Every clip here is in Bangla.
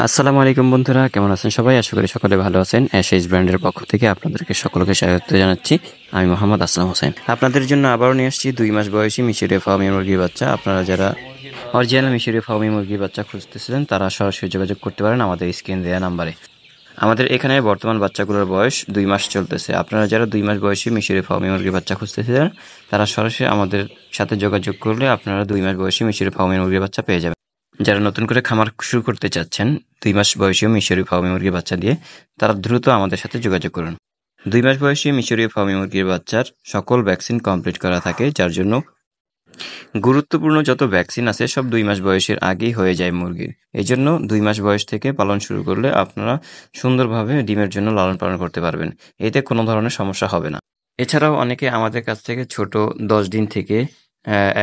আসসালামু আলাইকুম বন্ধুরা, কেমন আছেন সবাই? আশা করি সকলে ভালো আছেন। এসএইচ ব্র্যান্ডের পক্ষ থেকে আপনাদেরকে সকলকে স্বাগত জানাচ্ছি। আমি মোহাম্মদ আসলাম হোসেন। আপনাদের জন্য আবারও নিয়ে আসছি 2 মাস বয়সী মিশরীয় ফার্মি মুরগির বাচ্চা। আপনারা যারা অরিজিনাল মিশরীয় ফার্মি মুরগির বাচ্চা খুঁজতেছিলেন তারা সরাসরি যোগাযোগ করতে পারেন আমাদের স্ক্রিন দেওয়া নাম্বারে। আমাদের এখানে বর্তমান বাচ্চাগুলোর বয়স 2 মাস চলতেছে। আপনারা যারা 2 মাস বয়সী মিশরীয় ফার্মি মুরগির বাচ্চা খুঁজতেছিলেন তারা সরাসরি আমাদের সাথে যোগাযোগ করলে আপনারা 2 মাস বয়সী মিশরীয় ফার্মি মুরগির বাচ্চা পেয়ে যাবেন। যারা নতুন করে খামার শুরু করতে চাচ্ছেন 2 মাস বয়সী মিশরীয় ফার্মি মুরগির বাচ্চা দিয়ে, তারা দ্রুত আমাদের সাথে যোগাযোগ করুন। 2 মাস বয়সী মিশরীয় ফার্মি মুরগির বাচ্চার সকল ভ্যাকসিন কমপ্লিট করা থাকে, যার জন্য গুরুত্বপূর্ণ যত ভ্যাকসিন আছে সব 2 মাস বয়সের আগেই হয়ে যায় মুরগির। এই জন্য 2 মাস বয়স থেকে পালন শুরু করলে আপনারা সুন্দরভাবে ডিমের জন্য লালন পালন করতে পারবেন। এতে কোনো ধরনের সমস্যা হবে না। এছাড়াও অনেকে আমাদের কাছ থেকে ছোট 10 দিন থেকে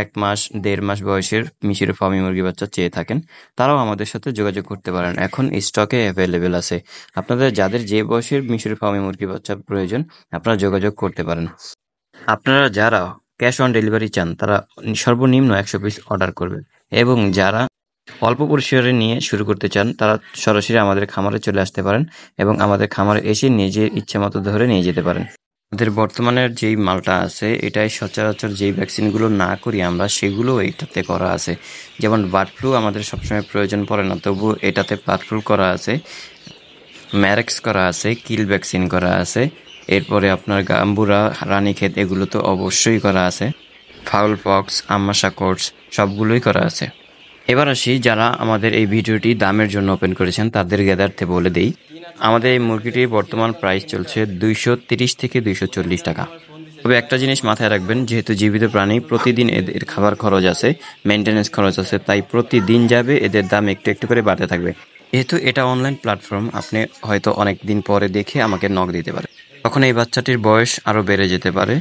1 মাস 1.5 মাস বয়সের মিশরীয় ফার্মি মুরগি বাচ্চা চেয়ে থাকেন, তারাও আমাদের সাথে যোগাযোগ করতে পারেন। এখন স্টকে অ্যাভেলেবেল আছে। আপনাদের যাদের যে বয়সের মিশরীয় ফার্মি মুরগি বাচ্চা প্রয়োজন আপনারা যোগাযোগ করতে পারেন। আপনারা যারা ক্যাশ অন ডেলিভারি চান তারা সর্বনিম্ন 100 পিস অর্ডার করবেন, এবং যারা অল্প পরিসরে নিয়ে শুরু করতে চান তারা সরাসরি আমাদের খামারে চলে আসতে পারেন এবং আমাদের খামারে এসে নিজের ইচ্ছে মতো ধরে নিয়ে যেতে পারেন। আমাদের বর্তমানের যেই মালটা আছে এটাই সচরাচর যেই ভ্যাকসিনগুলো না করি আমরা সেগুলো এটাতে করা আছে। যেমন বার্ড ফ্লু আমাদের সবসময় প্রয়োজন পড়ে না, তবু এটাতে বার্ড ফ্লু করা আছে, ম্যারেক্স করা আছে, কিল ভ্যাকসিন করা আছে, এরপরে আপনার গাম্বুরা, রানীক্ষেত এগুলো তো অবশ্যই করা আছে, ফাউল পক্স, আমাশা কোর্স সবগুলোই করা আছে। এবার আসি যারা আমাদের এই ভিডিওটি দামের জন্য ওপেন করেছেন তাদের জ্ঞাতার্থে বলে দেই, আমাদের এই মুরগিটির বর্তমান প্রাইস চলছে 230 থেকে 240 টাকা। তবে একটা জিনিস মাথায় রাখবেন, যেহেতু জীবিত প্রাণী প্রতিদিন এদের খাবার খরচ আছে, মেনটেন্যান্স খরচ আছে, তাই প্রতিদিন যাবে এদের দাম একটু একটু করে বাড়তে থাকবে। যেহেতু এটা অনলাইন প্ল্যাটফর্ম, আপনি হয়তো অনেক দিন পরে দেখে আমাকে নক দিতে পারে, তখন এই বাচ্চাটির বয়স আরও বেড়ে যেতে পারে,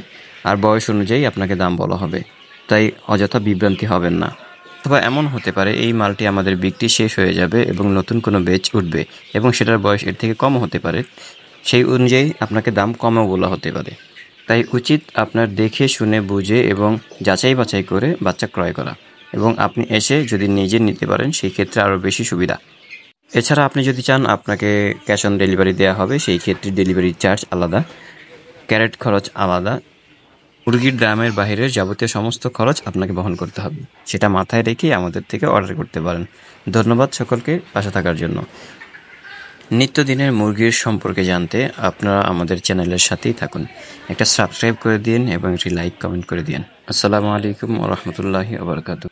আর বয়স অনুযায়ী আপনাকে দাম বলা হবে, তাই অযথা বিভ্রান্তি হবেন না। অথবা এমন হতে পারে এই মালটি আমাদের বিক্রি শেষ হয়ে যাবে এবং নতুন কোনো ব্যাচ উঠবে এবং সেটার বয়স এর থেকে কমও হতে পারে, সেই অনুযায়ী আপনাকে দাম কমও বলা হতে পারে। তাই উচিত আপনার দেখে শুনে বুঝে এবং যাচাই বাছাই করে বাচ্চা ক্রয় করা, এবং আপনি এসে যদি নিজে নিতে পারেন সেই ক্ষেত্রে আরও বেশি সুবিধা। এছাড়া আপনি যদি চান আপনাকে ক্যাশ অন ডেলিভারি দেওয়া হবে, সেই ক্ষেত্রে ডেলিভারি চার্জ আলাদা, ক্যারেট খরচ আলাদা, মুরগির দামের বাইরের যাবতীয় সমস্ত খরচ আপনাকে বহন করতে হবে। সেটা মাথায় রেখে আমাদের থেকে অর্ডার করতে পারেন। ধন্যবাদ সকলকে পাশে থাকার জন্য। নিত্যদিনের মুরগির সম্পর্কে জানতে আপনারা আমাদের চ্যানেলের সাথেই থাকুন। একটা সাবস্ক্রাইব করে দিন এবং একটি লাইক কমেন্ট করে দিন। আসসালামু আলাইকুম ওয়া রাহমাতুল্লাহি ওয়া বারাকাতুহু।